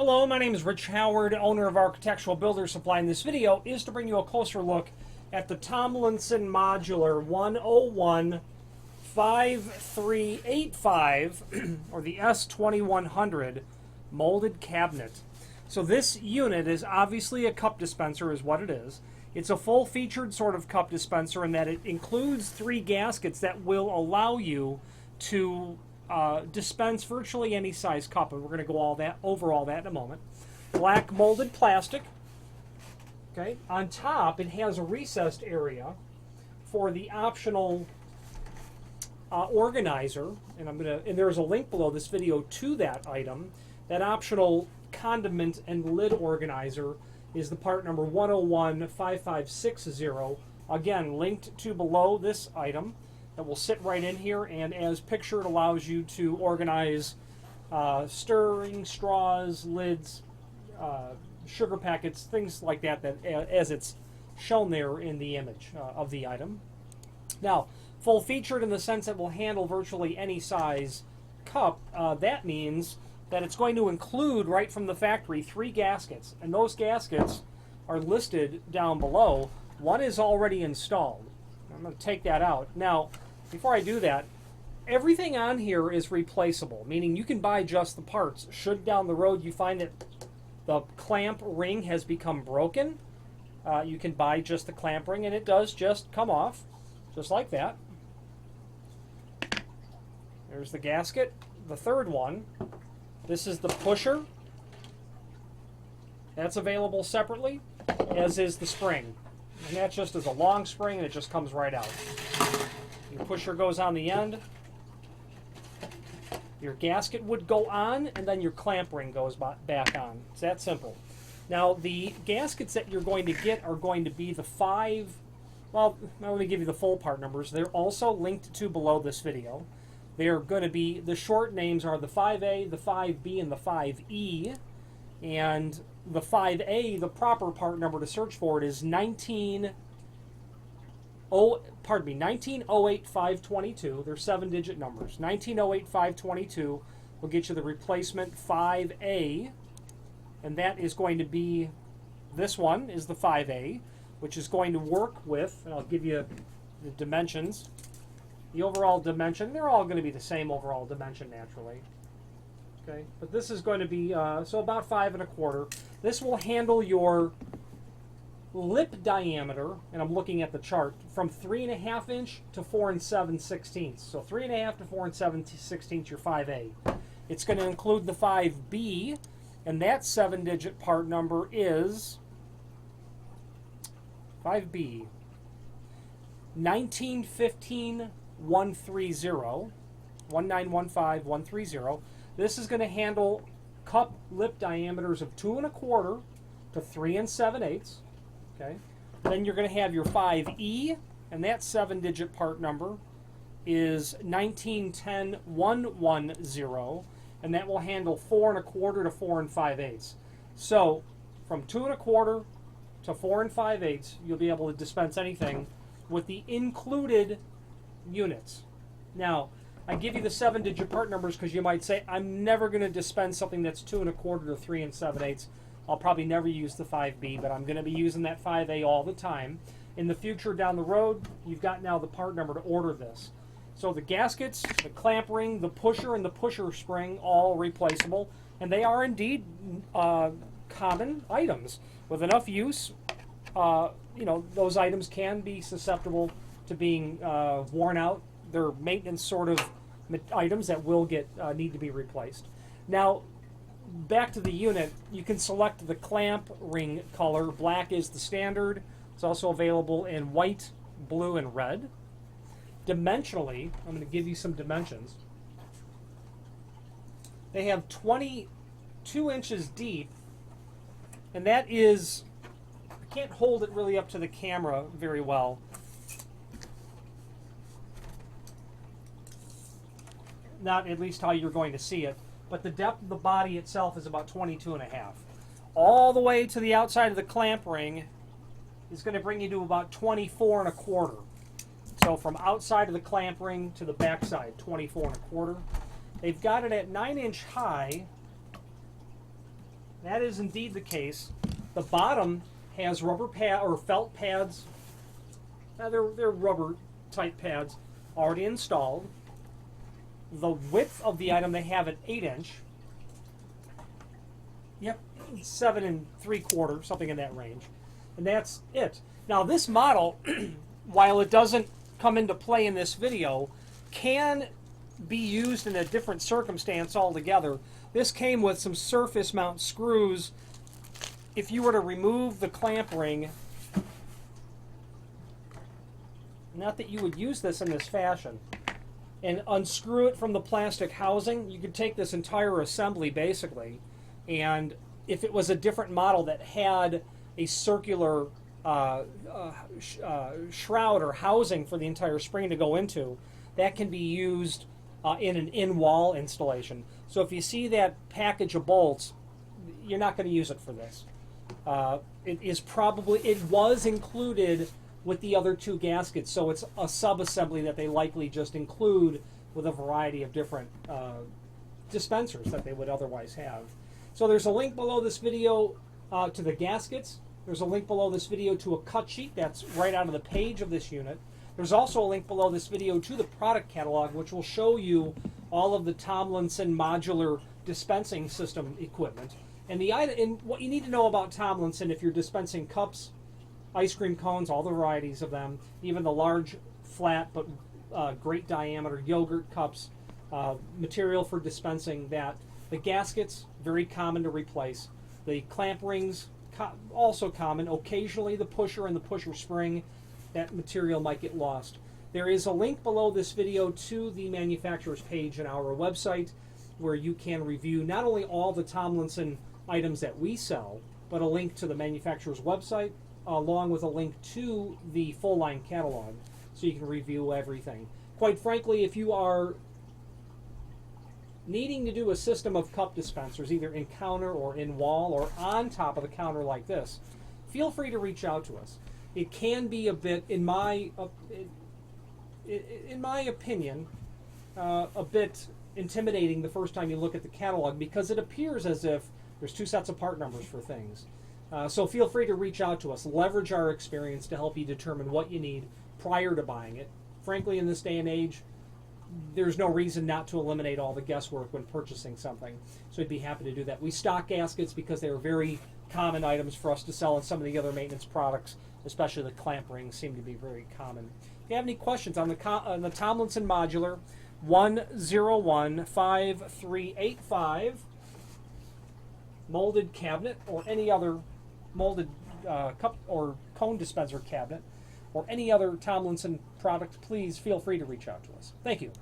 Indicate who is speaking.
Speaker 1: Hello, my name is Rich Howard, owner of Architectural Builder Supply, and this video is to bring you a closer look at the Tomlinson Modular 101-5385 or the S2100 molded cabinet. So this unit is obviously a cup dispenser is what it is. It's a full-featured sort of cup dispenser in that it includes 3 gaskets that will allow you to dispense virtually any size cup, and we're going to go over all that in a moment. Black molded plastic. Okay, on top it has a recessed area for the optional organizer, and there's a link below this video to that item. That optional condiment and lid organizer is the part number 101-5560. Again, linked to below this item. That will sit right in here, and as pictured, allows you to organize stirring, straws, lids, sugar packets, things like that, as it's shown there in the image of the item. Now, full featured in the sense that will handle virtually any size cup. That means that it's going to include, right from the factory, 3 gaskets, and those gaskets are listed down below. One is already installed. I'm going to take that out. Now, before I do that, everything on here is replaceable, meaning you can buy just the parts. Should down the road you find that the clamp ring has become broken, you can buy just the clamp ring, and it does just come off, just like that. There's the gasket, the third one. This is the pusher. That's available separately, as is the spring. And that just is a long spring, and it just comes right out. Your pusher goes on the end. Your gasket would go on, and then your clamp ring goes back on. It's that simple. Now, the gaskets that you're going to get are going to be the 5... Well, let me give you the full part numbers. They're also linked to below this video. They're going to be... The short names are the 5A, the 5B, and the 5E. And the 5A, the proper part number to search for it is 1908522. They're 7-digit numbers. 1908522 will get you the replacement 5A, and that is going to be, this one is the 5A, which is going to work with, and I'll give you the dimensions. The overall dimension, they're all going to be the same overall dimension naturally. Okay, but this is going to be so about 5 1/4. This will handle your lip diameter, and I'm looking at the chart, from 3.5 inch to 4 7/16. So 3.5 to 4 7/16, your 5A. It's going to include the 5B, and that 7-digit part number is 5B 1915130 1915130. This is going to handle cup lip diameters of 2 1/4 to 3 7/8. Okay. Then you're going to have your 5E, and that 7-digit part number is 1910110, and that will handle 4 1/4 to 4 5/8. So from 2 1/4 to 4 5/8, you'll be able to dispense anything with the included units. Now, I give you the 7-digit part numbers because you might say, I'm never going to dispense something that's 2 1/4 to 3 7/8. I'll probably never use the 5B, but I'm going to be using that 5A all the time. In the future, down the road, you've got now the part number to order this. So the gaskets, the clamp ring, the pusher, and the pusher spring, all replaceable. And they are indeed common items. With enough use, those items can be susceptible to being worn out. They're maintenance sort of items that will need to be replaced. Now, back to the unit, you can select the clamp ring color. Black is the standard. It's also available in white, blue, and red. Dimensionally, I'm going to give you some dimensions. They have 22 inches deep, and that is, I can't hold it really up to the camera very well. Not at least how you're going to see it, but the depth of the body itself is about 22 1/2. All the way to the outside of the clamp ring is going to bring you to about 24 1/4. So from outside of the clamp ring to the back side, 24 1/4. They've got it at 9-inch high that is indeed the case. The bottom has rubber pad or felt pads. They're rubber type pads already installed. The width of the item, they have an 8-inch. Yep, 7 3/4, something in that range, and that's it. Now this model, while it doesn't come into play in this video, can be used in a different circumstance altogether. This came with some surface mount screws. If you were to remove the clamp ring, not that you would use this in this fashion, and unscrew it from the plastic housing, you could take this entire assembly basically, and if it was a different model that had a circular shroud or housing for the entire spring to go into, that can be used in an in-wall installation. So if you see that package of bolts, you're not going to use it for this. It was included with the other two gaskets, so it's a sub-assembly that they likely just include with a variety of different dispensers that they would otherwise have. So there's a link below this video to the gaskets. There's a link below this video to a cut sheet that's right out of the page of this unit. There's also a link below this video to the product catalog, which will show you all of the Tomlinson Modular dispensing system equipment. And what you need to know about Tomlinson if you're dispensing cups, ice cream cones, all the varieties of them, even the large, flat, but great diameter yogurt cups, material for dispensing that. The gaskets, very common to replace. The clamp rings, also common. Occasionally the pusher and the pusher spring, that material might get lost. There is a link below this video to the manufacturer's page on our website where you can review not only all the Tomlinson items that we sell, but a link to the manufacturer's website along with a link to the full line catalog so you can review everything. Quite frankly, if you are needing to do a system of cup dispensers, either in counter or in wall or on top of the counter like this, feel free to reach out to us. It can be a bit, in my opinion, a bit intimidating the first time you look at the catalog because it appears as if there's two sets of part numbers for things. So feel free to reach out to us. Leverage our experience to help you determine what you need prior to buying it. Frankly, in this day and age, there's no reason not to eliminate all the guesswork when purchasing something. So I'd be happy to do that. We stock gaskets because they are very common items for us to sell, and some of the other maintenance products, especially the clamp rings, seem to be very common. If you have any questions on the Tomlinson Modular, 101-5385 molded cabinet or any other molded cup or cone dispenser cabinet or any other Tomlinson product, please feel free to reach out to us. Thank you.